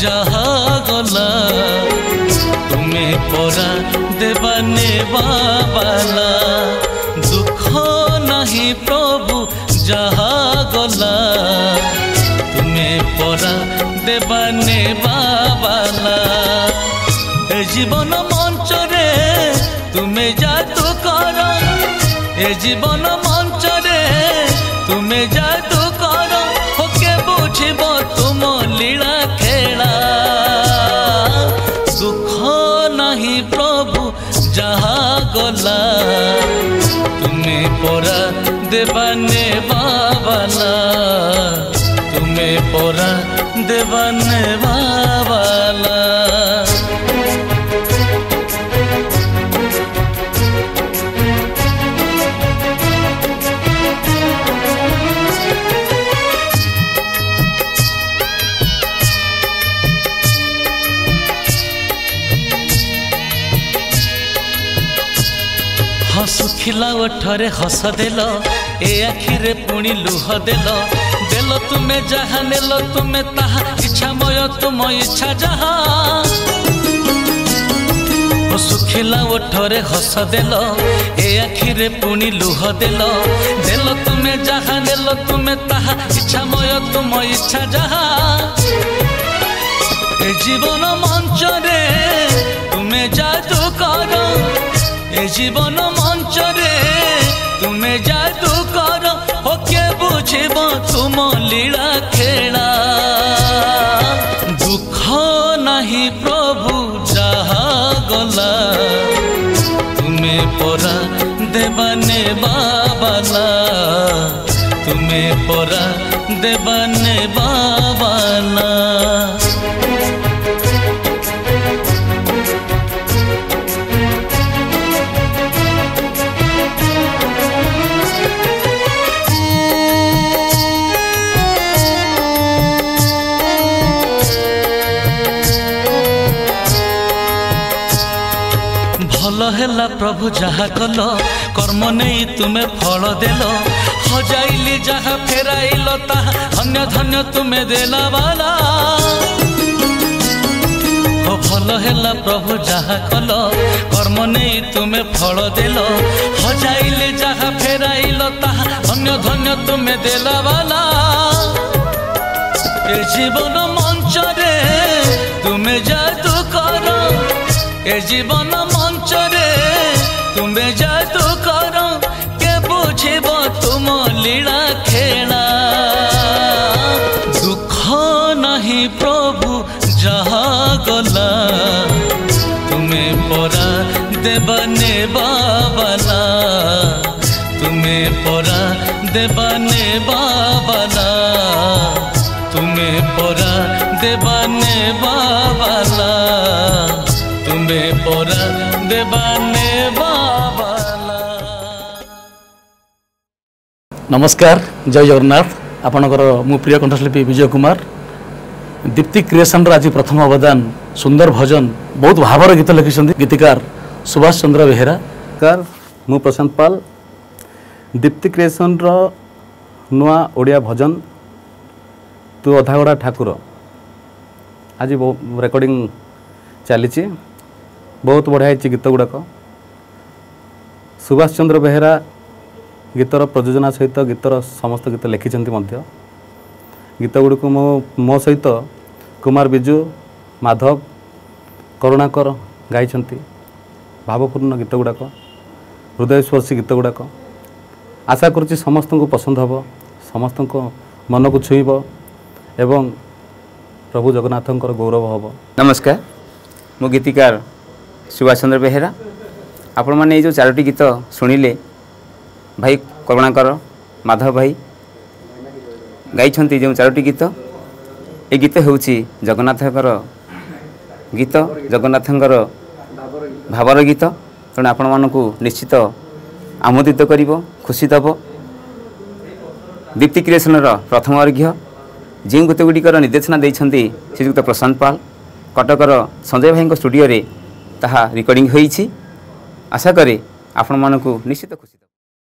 जहा गला तुम्हें परा देवा नेवा वाला दुख नहीं प्रभु जहा गला तुम्हें परा देवा नेवा वाला ए जीवन मंच रे तुम्हें जादू कर ए जीवन मंच रे तुम्हें जादू कर होके बुझब तुम लीला खेला दुख नहीं प्रभु जहा गला तुम्हें परा देवा नेवा वाला तुम्हें परा देवा नेवा वाला हसुखिला ओठरे हस देल ए आखिरे पुणी लुह देल देल तुम्हें जहा नेल तुम्हें ताहा इच्छामय तुम इच्छा जहा हसुखिला ओठरे हस देल ए आखिरे पुणी लुह देल देल तुम्हें जहा नेल तुम्हें ताहा इच्छामय तुम इच्छा जहा ए जीवन मंच रे तुम्हें जादू कर ए जीवन मंच रे तुम्हें जादू कर होके बुझब तुम लीला खेला दुख नहीं प्रभु जहा गला तुम्हें परा देवा नेवा वाला तुम्हें परा देवा नेवा वाला भल है प्रभु जहा कल कर्म नहीं तुम्हें फल देल हजाइली जहा फेराइल ताहा अन्य धन्य तुम्हें देला वाला भल है प्रभु जहा कल कर्म नहीं तुम्हें फल देल हजाइली जहा फेराइल ताहा अन्य धन्य तुम्हें देला वाला ए जीवन मंच रे तुम्हें जादू कर ए जीवन मंच रे तुम्हें जादू कर के बुझब तुम लीला खेला दुख नहीं प्रभु जहा गला तुम्हें परा देवा नेवा वाला तुम्हें परा देवा नेवा वाला तुम्हें परा देवा नेवा वाला तुम्हें परा देवा नेवा वाला। नमस्कार जय जगन्नाथ आपणकर मु प्रिय कंठशिल्पी विजय कुमार दीप्ति क्रिएशन आज प्रथम अवदान सुंदर भजन बहुत भावर गीत लिखिं गीतिकार सुभाष चंद्र बेहेरा कार मु प्रशांत पाल दीप्ति क्रिएशन नुआ ओडिया भजन तू अधागड़ा ठाकुर आज रेकर्डिंग चली बहुत बढ़िया गीत गुड़ाक सुभाष चंद्र बेहेरा गीतर प्रयोजना सहित गीतर समस्त गीत लिखिं गीत गुड़ को मो सहित कुमार बिजु माधव करुणाकर गाई भावपूर्ण गीत गुड़ाक हृदयस्पर्शी गीत गुड़ाक आशा करुच्ची समस्त को पसंद हम समस्त मन को छुईब एवं प्रभु जगन्नाथ गौरव हम। नमस्कार मो गीतिकार सुभाष चंद्र बेहेरा आपण मैंने जो चारोटी गीत शुणिले भाई करुणाकर माधव भाई गाई जो चारोटी गीत ये गीत हूँ जगन्नाथर गीत जगन्नाथर भावर गीत तेणु आपण मानक निश्चित आमोदित कर खुशी दब दीप्ति क्रिएशन प्रथम अर्घ्य जो गीत गुड़िकर निर्देशना देते श्रीजुक्त प्रशांत पाल कटकर संजय भाई स्टूडियो रे ताहा रिकॉर्डिंग होईछि आशा करे आपण मानक निश्चित खुशी।